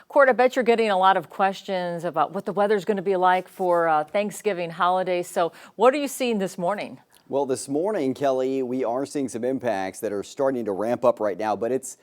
Court, I bet you're getting a lot of questions about what the weather's going to be like for Thanksgiving holiday. So what are you seeing this morning? Well, this morning, Kelly, we are seeing some impacts that are starting to ramp up right now, but it's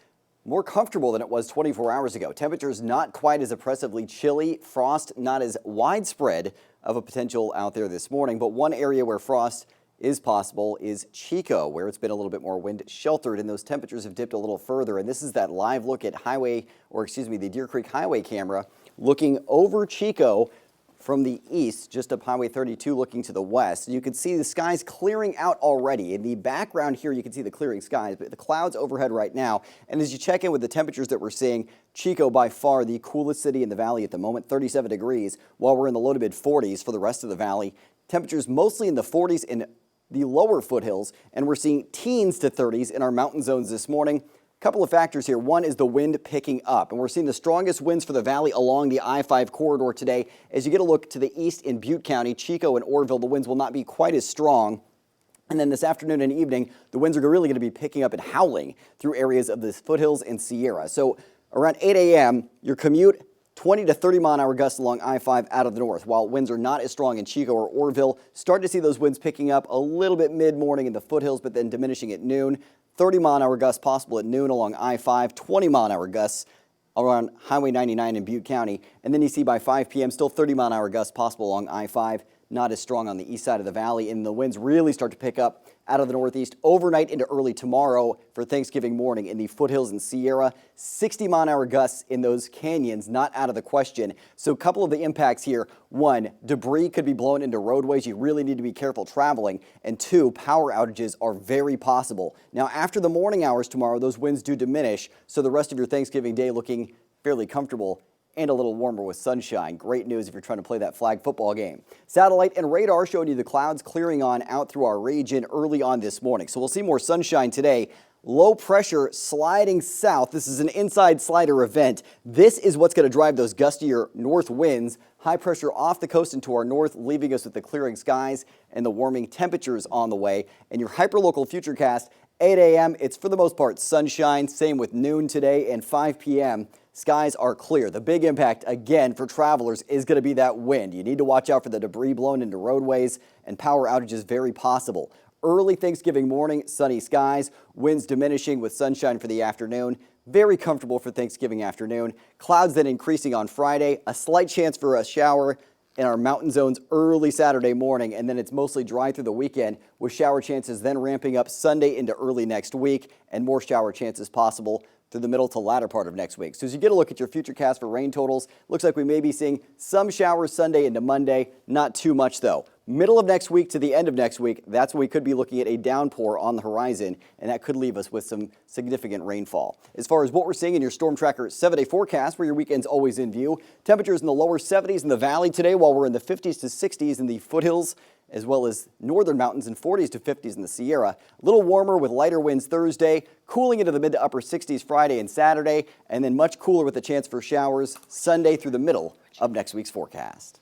more comfortable than it was 24 hours ago. Temperatures not quite as oppressively chilly, frost not as widespread of a potential out there this morning, but one area where frost is possible is Chico, where it's been a little bit more wind sheltered and those temperatures have dipped a little further. And this is that live look at the Deer Creek Highway camera looking over Chico from the east, just up Highway 32 looking to the west. You can see the skies clearing out already. In the background here, you can see the clearing skies, but the clouds overhead right now. And as you check in with the temperatures that we're seeing, Chico by far the coolest city in the valley at the moment, 37 degrees, while we're in the low to mid 40s for the rest of the valley. Temperatures mostly in the 40s in the lower foothills, and we're seeing teens to 30s in our mountain zones this morning. A couple of factors here. One is the wind picking up, and we're seeing the strongest winds for the valley along the I-5 corridor today. As you get a look to the east in Butte County, Chico and Orrville, the winds will not be quite as strong. And then this afternoon and evening, the winds are really going to be picking up and howling through areas of the foothills and Sierra. So around 8 a.m., your commute, 20 to 30 mile an hour gusts along I-5 out of the north. While winds are not as strong in Chico or Orrville, start to see those winds picking up a little bit mid-morning in the foothills, but then diminishing at noon. 30 mile an hour gusts possible at noon along I-5, 20 mile an hour gusts around Highway 99 in Butte County. And then you see by 5 p.m. still 30 mile an hour gusts possible along I-5, not as strong on the east side of the valley. And the winds really start to pick up out of the northeast overnight into early tomorrow for Thanksgiving morning in the foothills and Sierra. 60 mile an hour gusts in those canyons, not out of the question. So a couple of the impacts here. One, debris could be blown into roadways. You really need to be careful traveling. And two, power outages are very possible. Now, after the morning hours tomorrow, those winds do diminish. So the rest of your Thanksgiving day looking fairly comfortable and a little warmer with sunshine. Great news if you're trying to play that flag football game. Satellite and radar showing you the clouds clearing on out through our region early on this morning. So we'll see more sunshine today. Low pressure sliding south. This is an inside slider event. This is what's going to drive those gustier north winds. High pressure off the coast and to our north, leaving us with the clearing skies and the warming temperatures on the way. And your hyperlocal futurecast, 8 a.m., it's for the most part sunshine. Same with noon today and 5 p.m. Skies are clear. The big impact, again, for travelers is going to be that wind. You need to watch out for the debris blown into roadways and power outages very possible. Early Thanksgiving morning, sunny skies, winds diminishing with sunshine for the afternoon. Very comfortable for Thanksgiving afternoon. Clouds then increasing on Friday. A slight chance for a shower in our mountain zones early Saturday morning, and then it's mostly dry through the weekend with shower chances then ramping up Sunday into early next week and more shower chances possible through the middle to latter part of next week. So as you get a look at your futurecast for rain totals, looks like we may be seeing some showers Sunday into Monday, not too much though. Middle of next week to the end of next week, that's when we could be looking at a downpour on the horizon, and that could leave us with some significant rainfall. As far as what we're seeing in your Storm Tracker 7-day forecast, where your weekend's always in view, temperatures in the lower 70s in the valley today, while we're in the 50s to 60s in the foothills, as well as northern mountains and 40s to 50s in the Sierra. A little warmer with lighter winds Thursday, cooling into the mid to upper 60s Friday and Saturday, and then much cooler with a chance for showers Sunday through the middle of next week's forecast.